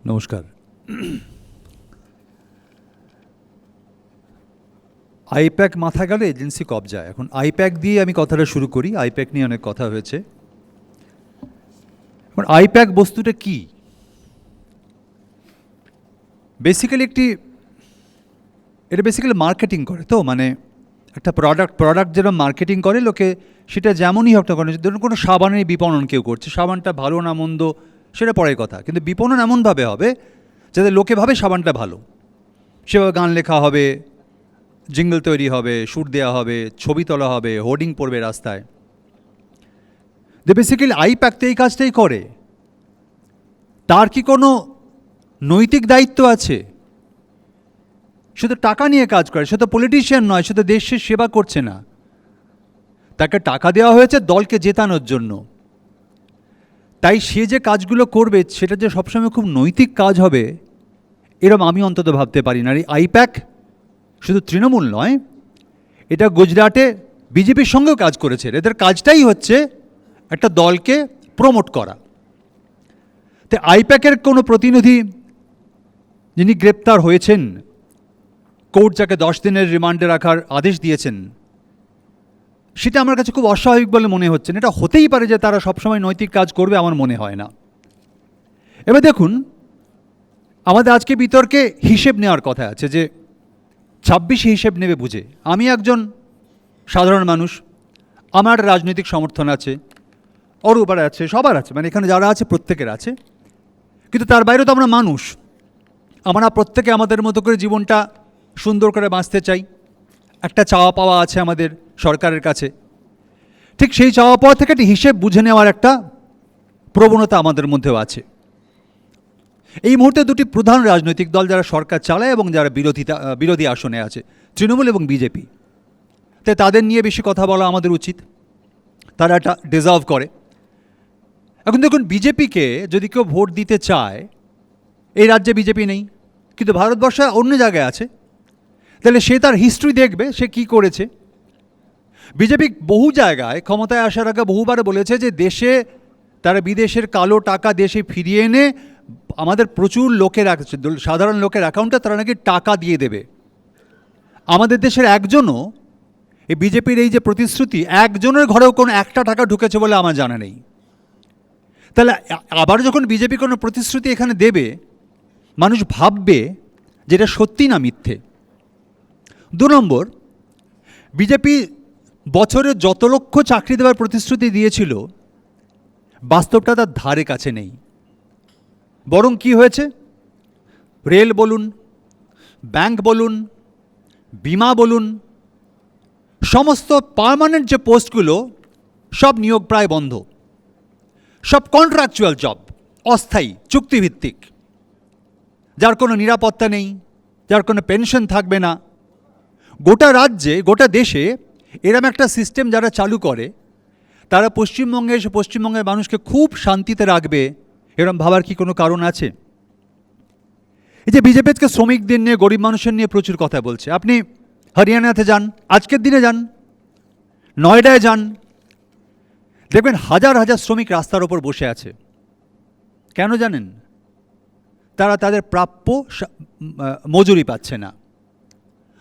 নমস্কার। আইপ্যাক মাথা গেল এজেন্সি কবজায়। এখন আইপ্যাক দিয়ে আমি কথাটা শুরু করি। আইপ্যাক নিয়ে অনেক কথা হয়েছে। এখন আইপ্যাক বস্তুটা কি? বেসিক্যালি এটা বেসিক্যালি মার্কেটিং করে, তো মানে একটা প্রোডাক্ট যেরকম মার্কেটিং করে লোকে, সেটা যেমনই হোক না কেন, ধরুন কোনো সাবানের বিপণন কেউ করছে, সাবানটা ভালো না মন্দ সেটা পরের কথা, কিন্তু বিপণন এমনভাবে হবে যাতে লোকে ভাবে সাবানটা ভালো। সেভাবে গান লেখা হবে, জিঙ্গল তৈরি হবে, শ্যুট দেওয়া হবে, ছবি তোলা হবে, হোর্ডিং পড়বে রাস্তায়। বেসিক্যালি আইপ্যাক তো এই কাজটাই করে। তার কি কোনো নৈতিক দায়িত্ব আছে? সে তো টাকা নিয়ে কাজ করে, সে তো পলিটিশিয়ান নয়, সে তো দেশের সেবা করছে না। তাকে টাকা দেওয়া হয়েছে দলকে জেতানোর জন্য। তাই সে যে কাজগুলো করবে সেটা যে সবসময় খুব নৈতিক কাজ হবে এরম আমি অন্তত ভাবতে পারি না। আর এই আইপ্যাক শুধু তৃণমূল নয়, এটা গুজরাটে বিজেপির সঙ্গেও কাজ করেছে। এদের কাজটাই হচ্ছে একটা দলকে প্রমোট করা। তো আইপ্যাকের কোনো প্রতিনিধি যিনি গ্রেপ্তার হয়েছেন, কোর্ট যাকে 10 দিনের রিমান্ডে রাখার আদেশ দিয়েছেন, সেটা আমার কাছে খুব অস্বাভাবিক বলে মনে হচ্ছে। এটা হতেই পারে যে তারা সবসময় নৈতিক কাজ করবে, আমার মনে হয় না। এবার দেখুন, আমাদের আজকে বিতর্কে হিসেব নেওয়ার কথা আছে যে 26 হিসেব নেবে বুঝে। আমি একজন সাধারণ মানুষ, আমার রাজনৈতিক সমর্থন আছে, অরূপার আছে, সবার আছে, মানে এখানে যারা আছে প্রত্যেকের আছে। কিন্তু তার বাইরেও তো আমরা মানুষ। আমরা প্রত্যেকে আমাদের মতো করে জীবনটা সুন্দর করে বাঁচতে চাই। একটা চাওয়া পাওয়া আছে আমাদের সরকারের কাছে। ঠিক সেই চাওয়া পাওয়া থেকে একটা হিসেব বুঝে নেওয়ার একটা প্রবণতা আমাদের মধ্যেও আছে। এই মুহূর্তে দুটি প্রধান রাজনৈতিক দল যারা সরকার চালায় এবং যারা বিরোধী আসনে আছে, তৃণমূল এবং বিজেপি। তাই তাদের নিয়ে বেশি কথা বলা আমাদের উচিত, তারা এটা ডিজার্ভ করে। এখন দেখুন, বিজেপিকে যদি কেউ ভোট দিতে চায়, এই রাজ্যে বিজেপি নেই কিন্তু ভারতবর্ষে অন্য জায়গায় আছে, তাহলে সে তার হিস্ট্রি দেখবে সে কি করেছে। বিজেপি বহু জায়গায় ক্ষমতায় আসার আগে বহুবার বলেছে যে দেশে তারা বিদেশের কালো টাকা দেশে ফিরিয়ে এনে আমাদের প্রচুর লোকের, সাধারণ লোকের অ্যাকাউন্টে তারা নাকি টাকা দিয়ে দেবে। আমাদের দেশের একজনও, এই বিজেপির এই যে প্রতিশ্রুতি, একজনের ঘরেও কোনো একটা টাকা ঢুকেছে বলে আমার জানা নেই। তাহলে আবার যখন বিজেপি কোনো প্রতিশ্রুতি এখানে দেবে, মানুষ ভাববে যেটা সত্যি না মিথ্যে। 2 নম্বর, বিজেপি বছরে যত লক্ষ চাকরি দেওয়ার প্রতিশ্রুতি দিয়েছিল, বাস্তবটা তার ধারে কাছে নেই। বরং কি হয়েছে, রেল বলুন, ব্যাংক বলুন, বিমা বলুন, সমস্ত পার্মানেন্ট যে পোস্টগুলো সব নিয়োগ প্রায় বন্ধ। সব কন্ট্রাকচুয়াল জব, অস্থায়ী, চুক্তিভিত্তিক, যার কোনো নিরাপত্তা নেই, যার কোনো পেনশন থাকবে না। গোটা রাজ্যে, গোটা দেশে এরম একটা সিস্টেম যারা চালু করে, তারা পশ্চিমবঙ্গে এসে পশ্চিমবঙ্গের মানুষকে খুব শান্তিতে রাখবে, এরম ভাবার কি কোনো কারণ আছে? এই যে বিজেপিকে শ্রমিকদের নিয়ে, গরিব মানুষের নিয়ে প্রচুর কথা বলছে। আপনি হরিয়ানাতে যান, আজকের দিনে যান, নয়ডায় যান, দেখবেন হাজার হাজার শ্রমিক রাস্তার ওপর বসে আছে। কেন জানেন? তারা তাদের প্রাপ্য মজুরি পাচ্ছে না।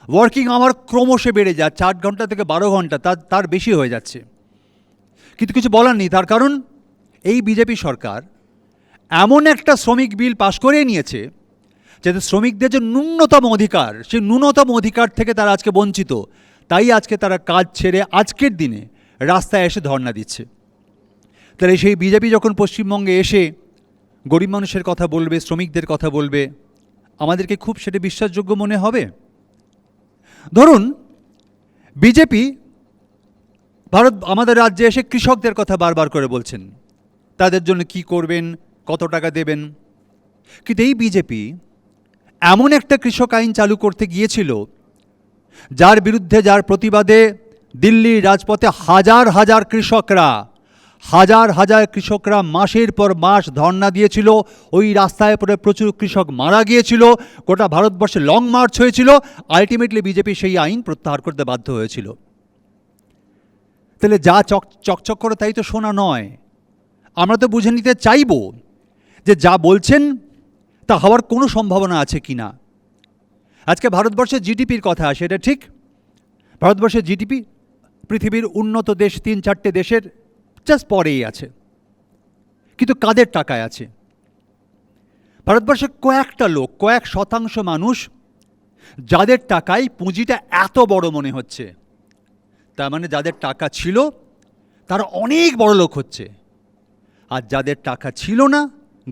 ওয়ার্কিং আওয়ার ক্রমশ বেড়ে যায়, 4 ঘন্টা থেকে 12 ঘন্টা, তার বেশি হয়ে যাচ্ছে। কিন্তু কিছু বলার নেই, তার কারণ এই বিজেপি সরকার এমন একটা শ্রমিক বিল পাশ করে নিয়েছে যাতে শ্রমিকদের যে ন্যূনতম অধিকার, সেই ন্যূনতম অধিকার থেকে তারা আজকে বঞ্চিত। তাই আজকে তারা কাজ ছেড়ে আজকের দিনে রাস্তায় এসে ধর্ণা দিচ্ছে। তাহলে সেই বিজেপি যখন পশ্চিমবঙ্গে এসে গরিব মানুষের কথা বলবে, শ্রমিকদের কথা বলবে, আমাদেরকে খুব সেটা বিশ্বাসযোগ্য মনে হবে? ধরুন, বিজেপি আমাদের রাজ্যে এসে কৃষকদের কথা বারবার করে বলছেন, তাদের জন্য কি করবেন, কত টাকা দেবেন। কিন্তু এই বিজেপি এমন একটা কৃষক আইন চালু করতে গিয়েছিল যার বিরুদ্ধে, যার প্রতিবাদে দিল্লির রাজপথে হাজার হাজার কৃষকরা মাসের পর মাস ধর্ণা দিয়েছিল। ওই রাস্তায় পরে প্রচুর কৃষক মারা গিয়েছিল, গোটা ভারতবর্ষে লং মার্চ হয়েছিল। আলটিমেটলি বিজেপি সেই আইন প্রত্যাহার করতে বাধ্য হয়েছিল। তাহলে যা চকচক করে তাই তো সোনা নয়। আমরা তো বুঝে নিতে চাইব যে যা বলছেন তা হওয়ার কোনো সম্ভাবনা আছে কি না? আজকে ভারতবর্ষের জিডিপির কথা আসে, এটা ঠিক। ভারতবর্ষের জিডিপি পৃথিবীর উন্নত দেশ 3-4টে দেশের জাস্ট পরেই আছে, কিন্তু কাদের টাকায় আছে? ভারতবর্ষের কয়েকটা লোক, কয়েক শতাংশ মানুষ যাদের টাকায় পুঁজিটা এত বড় মনে হচ্ছে। তার মানে যাদের টাকা ছিল তারা অনেক বড় লোক হচ্ছে, আর যাদের টাকা ছিল না,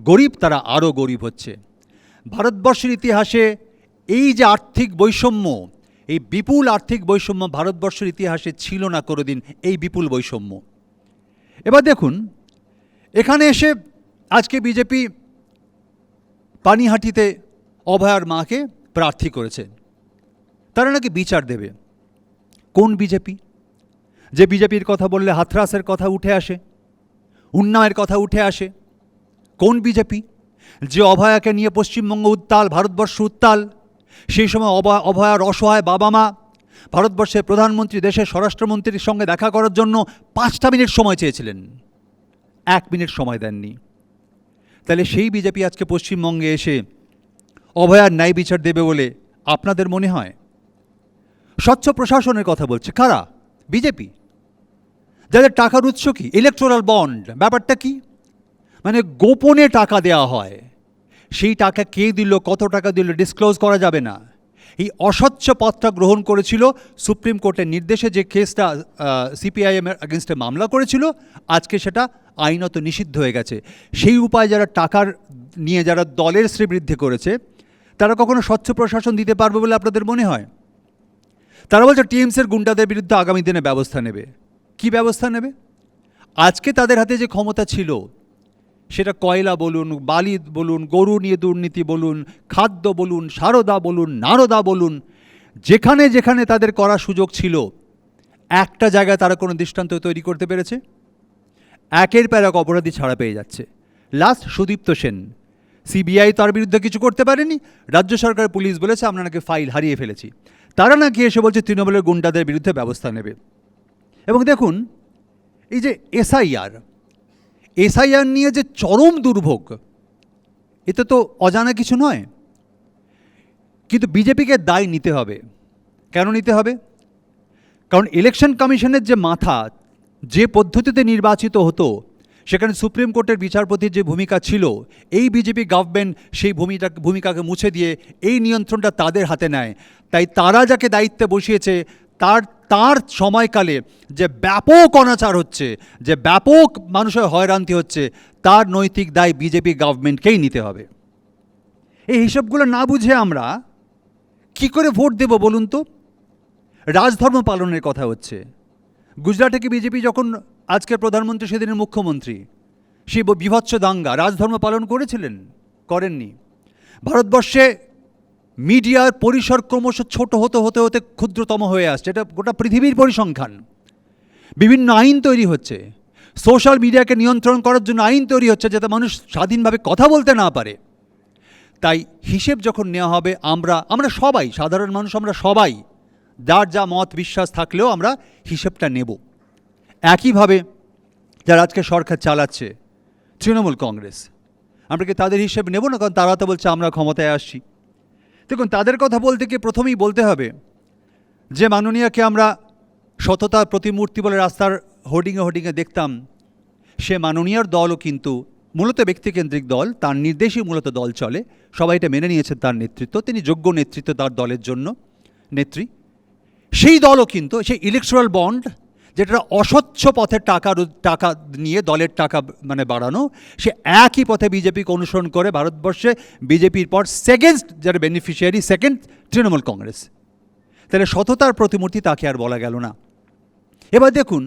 গরিব, তারা আরও গরিব হচ্ছে। ভারতবর্ষের ইতিহাসে এই যে আর্থিক বৈষম্য, এই বিপুল আর্থিক বৈষম্য ভারতবর্ষের ইতিহাসে ছিল না কোনোদিন, এই বিপুল বৈষম্য। এবার দেখুন, এখানে এসে আজকে বিজেপি পানিহাটিতে অভয়ার মাকে প্রার্থী করেছে, তারা নাকি বিচার দেবে। কোন বিজেপি? যে বিজেপির কথা বললে হাথরাসের কথা উঠে আসে, উন্নয়নের কথা উঠে আসে। কোন বিজেপি? যে অভয়াকে নিয়ে পশ্চিমবঙ্গ উত্তাল, ভারতবর্ষ উত্তাল। সেই সময় অভয়ার অসহায় বাবা মা ভারতবর্ষের প্রধানমন্ত্রী, দেশের স্বরাষ্ট্রমন্ত্রীর সঙ্গে দেখা করার জন্য 5টা মিনিট সময় চেয়েছিলেন, 1 মিনিট সময় দেননি। তাহলে সেই বিজেপি আজকে পশ্চিমবঙ্গে এসে অভয়ার ন্যায় বিচার দেবে বলে আপনাদের মনে হয়? স্বচ্ছ প্রশাসনের কথা বলছে কারা? বিজেপি। যাদের টাকার উৎস কি? Electoral bond. ব্যাপারটা কি? মানে গোপনে টাকা দেওয়া হয়, সেই টাকা কে দিল, কত টাকা দিল, ডিসক্লোজ করা যাবে না। এই অস্বচ্ছ পথটা গ্রহণ করেছিল সুপ্রিম কোর্টের নির্দেশে। যে কেসটা সিপিআইএমের এগেনস্টে মামলা করেছিল, আজকে সেটা আইনত নিষিদ্ধ হয়ে গেছে। সেই উপায় যারা টাকার নিয়ে যারা দলের শ্রীবৃদ্ধি করেছে, তারা কখনো স্বচ্ছ প্রশাসন দিতে পারবে বলে আপনাদের মনে হয়? তারা বলছে টিএমসির গুন্ডাদের বিরুদ্ধে আগামী দিনে ব্যবস্থা নেবে। কি ব্যবস্থা নেবে? আজকে তাদের হাতে যে ক্ষমতা ছিল, সেটা কয়লা বলুন, বালি বলুন, গরু নিয়ে দুর্নীতি বলুন, খাদ্য বলুন, সারদা বলুন, নারদা বলুন, যেখানে যেখানে তাদের করার সুযোগ ছিল, একটা জায়গায় তারা কোনো দৃষ্টান্ত তৈরি করতে পেরেছে? একের পর এক অপরাধী ছাড়া পেয়ে যাচ্ছে। লাস্ট সুদীপ্ত সেন, সিবিআই তার বিরুদ্ধে কিছু করতে পারেনি, রাজ্য সরকারের পুলিশ বলেছে আমরা নাকি ফাইল হারিয়ে ফেলেছি। তারা নাকি এসে বলছে তৃণমূলের গুন্ডাদের বিরুদ্ধে ব্যবস্থা নেবে। এবং দেখুন, এই যে এসআইআর নিয়ে যে চরম দুর্ভোগ, এতে তো অজানা কিছু নয়। কিন্তু বিজেপিকে দায় নিতে হবে। কেন নিতে হবে? কারণ ইলেকশন কমিশনের যে মাথা, যে পদ্ধতিতে নির্বাচিত হতো, সেখানে সুপ্রিম কোর্টের বিচারপতির যে ভূমিকা ছিল, এই বিজেপি গভর্নমেন্ট সেই ভূমিকাকে মুছে দিয়ে এই নিয়ন্ত্রণটা তাদের হাতে নেয়। তাই তারা যাকে দায়িত্বে বসিয়েছে, তার সময়কালে যে ব্যাপক অনাচার হচ্ছে, যে ব্যাপক মানুষের হয়রানি হচ্ছে, তার নৈতিক দায় বিজেপি গভর্নমেন্টকেই নিতে হবে। এই হিসাবগুলো না বুঝে আমরা কি করে ভোট দেব বলুন তো? রাজধর্ম পালনের কথা হচ্ছে। গুজরাটে কি বিজেপি যখন আজকের প্রধানমন্ত্রী সেদিনের মুখ্যমন্ত্রী, সেই বিভৎস দাঙ্গা, রাজধর্ম পালন করেছিলেন? করেননি। ভারতবর্ষে মিডিয়ার পরিসর ক্রমশ ছোট হতে হতে হতে ক্ষুদ্রতম হয়ে আসছে। এটা গোটা পৃথিবীর পরিসংখ্যান। বিভিন্ন আইন তৈরি হচ্ছে, সোশ্যাল মিডিয়াকে নিয়ন্ত্রণ করার জন্য আইন তৈরি হচ্ছে, যাতে মানুষ স্বাধীনভাবে কথা বলতে না পারে। তাই হিসেব যখন নেওয়া হবে, আমরা সবাই, সাধারণ মানুষ, আমরা সবাই যার যা মত বিশ্বাস থাকলেও আমরা হিসেবটা নেব। একইভাবে যারা আজকে সরকার চালাচ্ছে, তৃণমূল কংগ্রেস, আমরা কি তাদের হিসেব নেব না? কারণ তারা তো বলছে আমরা ক্ষমতায় আসছি। দেখুন, তাদের কথা বলতে গিয়ে প্রথমেই বলতে হবে যে মাননীয়াকে আমরা সততার প্রতিমূর্তি বলে রাস্তার হোর্ডিংয়ে দেখতাম, সে মাননীয়ার দলও কিন্তু মূলত ব্যক্তিকেন্দ্রিক দল, তার নির্দেশেই মূলত দল চলে। সবাই এটা মেনে নিয়েছেন তার নেতৃত্ব, তিনি যোগ্য নেতৃত্ব তার দলের জন্য, নেত্রী। সেই দলও কিন্তু সেই ইলেকটোরাল বন্ড, যেটা অস্বচ্ছ পথে টাকা নিয়ে দলের টাকা মানে বাড়ানো, সে একই পথে বিজেপিকে অনুসরণ করে ভারতবর্ষে বিজেপির পর সেকেন্ড যারা বেনিফিশিয়ারি, সেকেন্ড তৃণমূল কংগ্রেস। তাহলে সততার প্রতিমূর্তি তাকে আর বলা গেল না। এবার দেখুন,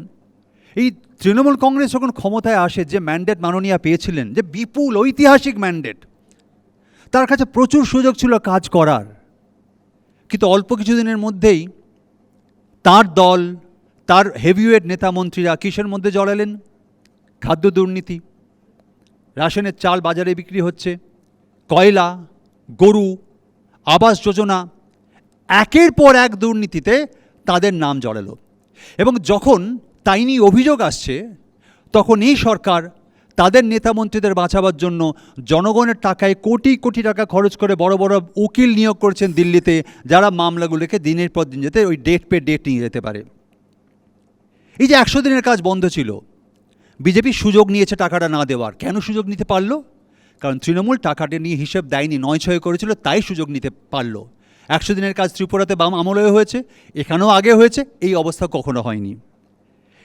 এই তৃণমূল কংগ্রেস যখন ক্ষমতায় আসে, যে ম্যান্ডেট মাননীয়া পেয়েছিলেন, যে বিপুল ঐতিহাসিক ম্যান্ডেট, তার কাছে প্রচুর সুযোগ ছিল কাজ করার। কিন্তু অল্প কিছুদিনের মধ্যেই তার দল, তার হেভিওয়েট নেতা মন্ত্রীরা কিসের মধ্যে জড়ালেন? খাদ্য দুর্নীতি, রাশনের চাল বাজারে বিক্রি হচ্ছে, কয়লা, গরু, আবাস যোজনা, একের পর এক দুর্নীতিতে তাদের নাম জড়ালো। এবং যখন তাই নিয়ে অভিযোগ আসছে, তখন এই সরকার তাদের নেতা মন্ত্রীদের বাঁচাবার জন্য জনগণের টাকায় কোটি কোটি টাকা খরচ করে বড় বড় উকিল নিয়োগ করেছেন দিল্লিতে, যারা মামলাগুলোকে দিনের পর দিন যেতে ওই ডেট পে ডেট নিয়ে যেতে পারে। এই যে 100 দিনের কাজ বন্ধ ছিল, বিজেপি সুযোগ নিয়েছে টাকাটা না দেওয়ার। কেন সুযোগ নিতে পারলো? কারণ তৃণমূল টাকাটা নিয়ে হিসেব দেয়নি, 9-6 করেছিল, তাই সুযোগ নিতে পারলো। 100 দিনের কাজ ত্রিপুরাতে বাম আমলেও হয়েছে, এখানেও আগে হয়েছে, এই অবস্থা কখনো হয়নি।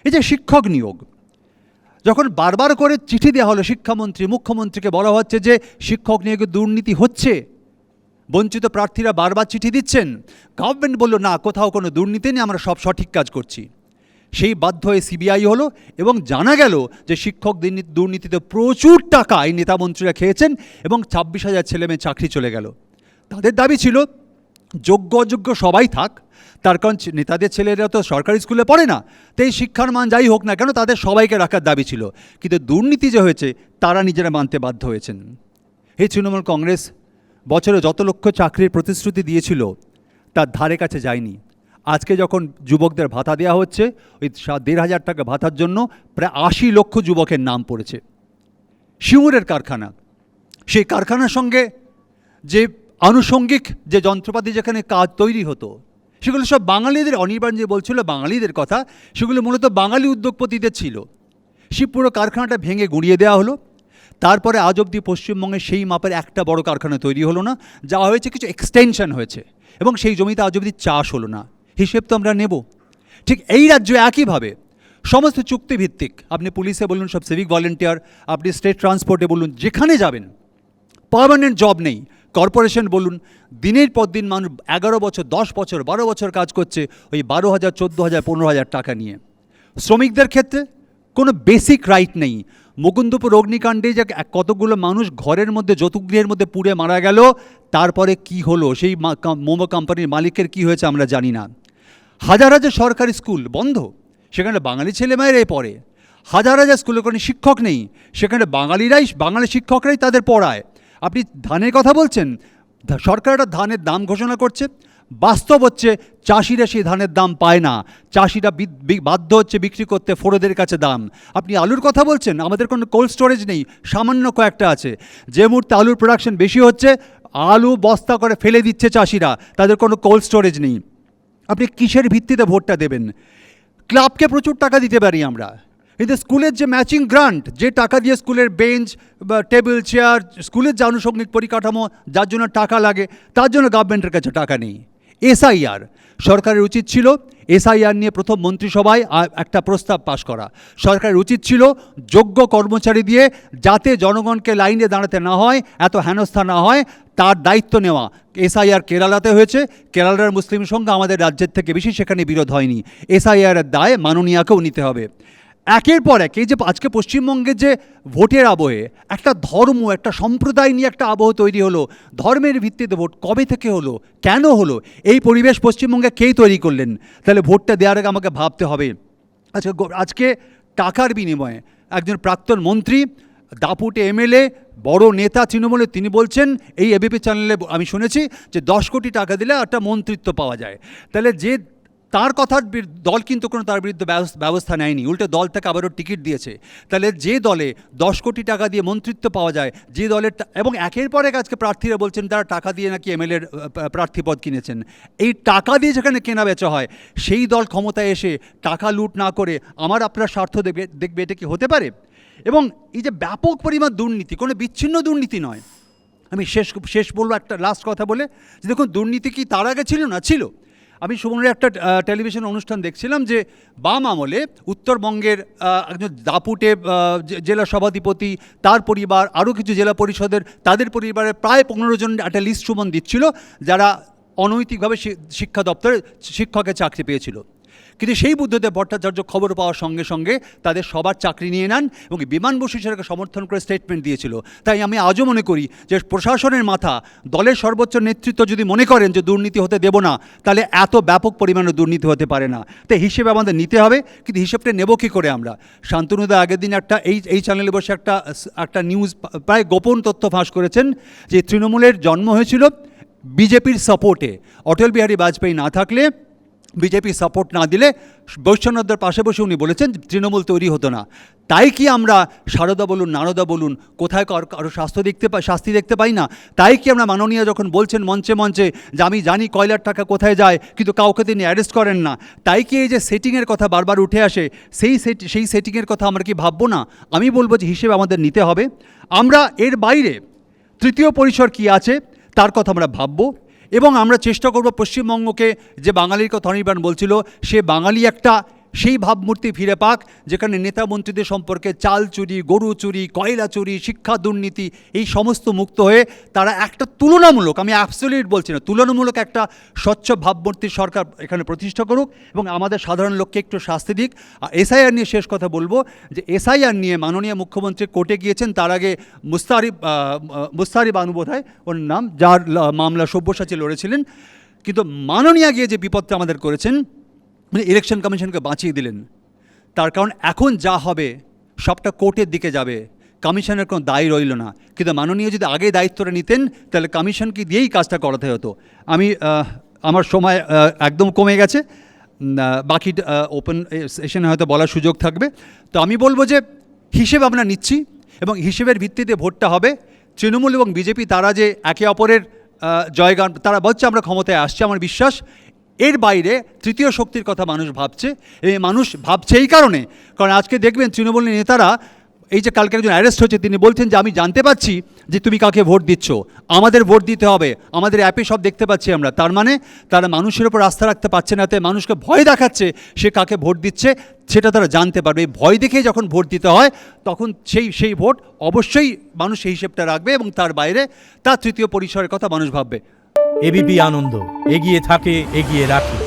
এই যে শিক্ষক নিয়োগ, যখন বারবার করে চিঠি দেওয়া হলো শিক্ষামন্ত্রী মুখ্যমন্ত্রীকে, বলা হচ্ছে যে শিক্ষক নিয়োগে দুর্নীতি হচ্ছে, বঞ্চিত প্রার্থীরা বারবার চিঠি দিচ্ছেন, গভর্নমেন্ট বলল না, কোথাও কোনো দুর্নীতি নেই, আমরা সব সঠিক কাজ করছি। সেই বাধ্য হয়ে সিবিআই হলো এবং জানা গেল যে শিক্ষক দুর্নীতিতে প্রচুর টাকা এই নেতামন্ত্রীরা খেয়েছেন এবং 26,000 ছেলেমেয়ে চাকরি চলে গেল। তাদের দাবি ছিল যোগ্য অযোগ্য সবাই থাক, তার কারণ নেতাদের ছেলেরা তো সরকারি স্কুলে পড়ে না, তো এই শিক্ষার মান যাই হোক না কেন তাদের সবাইকে রাখার দাবি ছিল। কিন্তু দুর্নীতি যে হয়েছে তারা নিজেরা মানতে বাধ্য হয়েছেন। এই তৃণমূল কংগ্রেস বছরে যত লক্ষ চাকরির প্রতিশ্রুতি দিয়েছিল তার ধারে কাছে যায়নি। আজকে যখন যুবকদের ভাতা দেওয়া হচ্ছে, ওই 1,500 টাকা ভাতার জন্য প্রায় 80 লক্ষ যুবকের নাম পড়েছে। সিঙ্গুরের কারখানা, সেই কারখানার সঙ্গে যে আনুষঙ্গিক যে যন্ত্রপাতি যেখানে কাজ তৈরি হতো, সেগুলো সব বাঙালিদের, অনির্বাণ যে বলছিল বাঙালিদের কথা, সেগুলো মূলত বাঙালি উদ্যোগপতিদের ছিল। সেই পুরো কারখানাটা ভেঙে গুঁড়িয়ে দেওয়া হলো। তারপরে আজ অবধি পশ্চিমবঙ্গে সেই মাপের একটা বড় কারখানা তৈরি হলো না, যা হয়েছে কিছু এক্সটেনশন হয়েছে, এবং সেই জমিতে আজ অবধি চাষ হলো না। হিসেব তো আমরা নেব। ঠিক এই রাজ্যে একইভাবে সমস্ত চুক্তিভিত্তিক, আপনি পুলিশে বলুন, সব সিভিক ভলেন্টিয়ার, আপনি স্টেট ট্রান্সপোর্টে বলুন, যেখানে যাবেন পার্মানেন্ট জব নেই। কর্পোরেশন বলুন, দিনের পর দিন মানুষ 11 বছর 10 বছর 12 বছর কাজ করছে ওই 12,000 14,000 15,000 টাকা নিয়ে। শ্রমিকদের ক্ষেত্রে কোনো বেসিক রাইট নেই। মুকুন্দপুর অগ্নিকাণ্ডে যে কতগুলো মানুষ ঘরের মধ্যে যৌতুকগৃহের মধ্যে পুড়ে মারা গেল, তারপরে কি হলো, সেই মোমো কোম্পানির মালিকের কি হয়েছে আমরা জানি না। হাজার হাজার সরকারি স্কুল বন্ধ, সেখানে বাঙালি ছেলেমেয়েরাই পড়ে। হাজার হাজার স্কুলে কোনো শিক্ষক নেই, সেখানে বাঙালি শিক্ষকরাই তাদের পড়ায়। আপনি ধানের কথা বলছেন, সরকার একটা ধানের দাম ঘোষণা করছে, বাস্তব হচ্ছে চাষিরা সেই ধানের দাম পায় না, চাষিরা বাধ্য হচ্ছে বিক্রি করতে ফোরদের কাছে দাম। আপনি আলুর কথা বলছেন, আমাদের কোনো কোল্ড স্টোরেজ নেই, সামান্য কয়েকটা আছে। যে মুহূর্তে আলুর প্রোডাকশন বেশি হচ্ছে, আলু বস্তা করে ফেলে দিচ্ছে চাষিরা, তাদের কোনো কোল্ড স্টোরেজ নেই। আপনি কিসের ভিত্তিতে ভোটটা দেবেন? ক্লাবকে প্রচুর টাকা দিতে পারি আমরা, কিন্তু স্কুলের যে ম্যাচিং গ্রান্ট, যে টাকা দিয়ে স্কুলের বেঞ্চ বা টেবিল চেয়ার, স্কুলের যে আনুষঙ্গিক পরিকাঠামো যার জন্য টাকা লাগে, তার জন্য গভর্নমেন্টের কাছে টাকা নেই। এসআইআর, সরকারের উচিত ছিল এসআইআর নিয়ে প্রথম মন্ত্রিসভায় একটা প্রস্তাব পাশ করা। সরকারের উচিত ছিল যোগ্য কর্মচারী দিয়ে, যাতে জনগণকে লাইনে দাঁড়াতে না হয়, এত হেনস্থা না হয়, তার দায়িত্ব নেওয়া। এসআইআর কেরালাতে হয়েছে, কেরালার মুসলিম সংখ্যা আমাদের রাজ্যের থেকে বেশি, সেখানে বিরোধ হয়নি। এসআইআরের দায় মাননীয়াকেও নিতে হবে। একের পর এক এই যে আজকে পশ্চিমবঙ্গে যে ভোটের আবহে একটা ধর্ম, একটা সম্প্রদায় নিয়ে একটা আবহ তৈরি হলো, ধর্মের ভিত্তিতে ভোট কবে থেকে হলো, কেন হলো, এই পরিবেশ পশ্চিমবঙ্গে কেই তৈরি করলেন? তাহলে ভোটটা দেওয়ার আগে আমাকে ভাবতে হবে। আজকে টাকার বিনিময়ে একজন প্রাক্তন মন্ত্রী, দাপুটে এমএলএ, বড় নেতা তৃণমূলের, তিনি বলছেন এই এবিপি চ্যানেলে আমি শুনেছি যে 10 কোটি টাকা দিলে একটা মন্ত্রিত্ব পাওয়া যায়। তাহলে যে তার কথার দল কিন্তু কোনো তার বিরুদ্ধে ব্যবস্থা নেয়নি, উল্টে দল থেকে আবারও টিকিট দিয়েছে। তাহলে যে দলে 10 কোটি টাকা দিয়ে মন্ত্রিত্ব পাওয়া যায়, যে দলের, এবং একের পর এক আজকে প্রার্থীরা বলছেন তারা টাকা দিয়ে নাকি এমএলএর প্রার্থীপদ কিনেছেন। এই টাকা দিয়ে যেখানে কেনা বেচা হয়, সেই দল ক্ষমতায় এসে টাকা লুট না করে আমার আপনার স্বার্থ দেখবে, এটা কি হতে পারে? এবং এই যে ব্যাপক পরিমাণ দুর্নীতি, কোনো বিচ্ছিন্ন দুর্নীতি নয়। আমি শেষ বলবো একটা লাস্ট কথা বলে, যে দেখুন দুর্নীতি কি তার আগে ছিল না? ছিল। আমি সুমনের একটা টেলিভিশন অনুষ্ঠান দেখছিলাম যে বাম আমলে উত্তরবঙ্গের একজন দাপুটে জেলা সভাধিপতি, তার পরিবার, আরও কিছু জেলা পরিষদের, তাদের পরিবারের প্রায় 15 জন একটা লিস্ট সুমন দিচ্ছিল যারা অনৈতিকভাবে শিক্ষা দপ্তরে শিক্ষকের চাকরি পেয়েছিল। কিন্তু সেই বুদ্ধদেব ভট্টাচার্য খবর পাওয়ার সঙ্গে সঙ্গে তাদের সবার চাকরি নিয়ে নেন এবং বিমান বসু সেটাকে সমর্থন করে স্টেটমেন্ট দিয়েছিল। তাই আমি আজও মনে করি যে প্রশাসনের মাথা, দলের সর্বোচ্চ নেতৃত্ব যদি মনে করেন যে দুর্নীতি হতে দেব না, তাহলে এত ব্যাপক পরিমাণে দুর্নীতি হতে পারে না। তাই হিসেবে আমাদের নিতে হবে, কিন্তু হিসেবটা নেব কী করে আমরা? শান্তনুদা আগের দিন একটা এই চ্যানেলে বসে একটা নিউজ, প্রায় গোপন তথ্য ফাঁস করেছেন যে তৃণমূলের জন্ম হয়েছিল বিজেপির সাপোর্টে। অটল বিহারী বাজপেয়ী না থাকলে বিজেপি সাপোর্ট না দিলে বৈষ্ণবদের পাশে বসে উনি বলেছেন তৃণমূল তৈরি হতো না। তাই কি আমরা সারদা বলুন নারদা বলুন কোথায় কারো শাস্তি দেখতে পাই না? তাই কি আমরা মাননীয় যখন বলছেন মঞ্চে মঞ্চে যে আমি জানি কয়লার টাকা কোথায় যায় কিন্তু কাউকে তিনি অ্যারেস্ট করেন না? তাই কি এই যে সেটিংয়ের কথা বারবার উঠে আসে সেই সেটিংয়ের কথা আমরা কি ভাববো না? আমি বলবো যে হিসেবে আমাদের নিতে হবে। আমরা এর বাইরে তৃতীয় পরিসর কি আছে তার কথা আমরা ভাববো এবং আমরা চেষ্টা করব পশ্চিমবঙ্গকে যে বাঙালির কথা অনির্বাণ বলছিল সে বাঙালি একটা সেই ভাবমূর্তি ফিরে পাক যেখানে নেতা মন্ত্রীদের সম্পর্কে চাল চুরি, গরু চুরি, কয়লা চুরি, শিক্ষা দুর্নীতি এই সমস্ত মুক্ত হয়ে তারা একটা তুলনামূলক, আমি অ্যাবসলিউট বলছি না, তুলনামূলক একটা স্বচ্ছ ভাবমূর্তির সরকার এখানে প্রতিষ্ঠা করুক এবং আমাদের সাধারণ লোককে একটু শাস্তি দিক। আর এসআইআর নিয়ে শেষ কথা বলবো যে এসআইআর নিয়ে মাননীয় মুখ্যমন্ত্রী কোর্টে গিয়েছেন, তার আগে মুস্তারিব বানু বোধহয় ওর নাম, যার মামলা সব্যসাচী লড়েছিলেন, কিন্তু মাননীয় গিয়ে যে বিপদটা আমাদের করেছেন মানে ইলেকশন কমিশনকে বাঁচিয়ে দিলেন। তার কারণ এখন যা হবে সবটা কোর্টের দিকে যাবে, কমিশনের কোনো দায় রইল না। কিন্তু মাননীয় যদি আগে দায়িত্বটা নিতেন তাহলে কমিশনকে দিয়েই কাজটা করাতে হতো। আমি আমার সময় একদম কমে গেছে, বাকি ওপেন সেশনে হয়তো বলার সুযোগ থাকবে। তো আমি বলবো যে হিসেব আমরা নিচ্ছি এবং হিসেবের ভিত্তিতে ভোটটা হবে। তৃণমূল এবং বিজেপি তারা যে একে অপরের জয়গান, তারা বলছে আমরা ক্ষমতায় আসছে, আমার বিশ্বাস এর বাইরে তৃতীয় শক্তির কথা মানুষ ভাবছে। এই মানুষ ভাবছে এই কারণে, কারণ আজকে দেখবেন তৃণমূলের নেতারা, এই যে কালকে একজন অ্যারেস্ট হয়েছে তিনি বলছেন যে আমি জানতে পাচ্ছি যে তুমি কাকে ভোট দিচ্ছ, আমাদের ভোট দিতে হবে, আমাদের অ্যাপে সব দেখতে পাচ্ছি আমরা। তার মানে তারা মানুষের ওপর আস্থা রাখতে পারছে না, তাই মানুষকে ভয় দেখাচ্ছে সে কাকে ভোট দিচ্ছে সেটা তারা জানতে পারবে। এই ভয় দেখে যখন ভোট দিতে হয় তখন সেই ভোট অবশ্যই মানুষ সেই হিসেবটা রাখবে এবং তার বাইরে তার তৃতীয় পরিসরের কথা মানুষ ভাববে। এবিপি আনন্দ, এগিয়ে থাকে, এগিয়ে রাখে।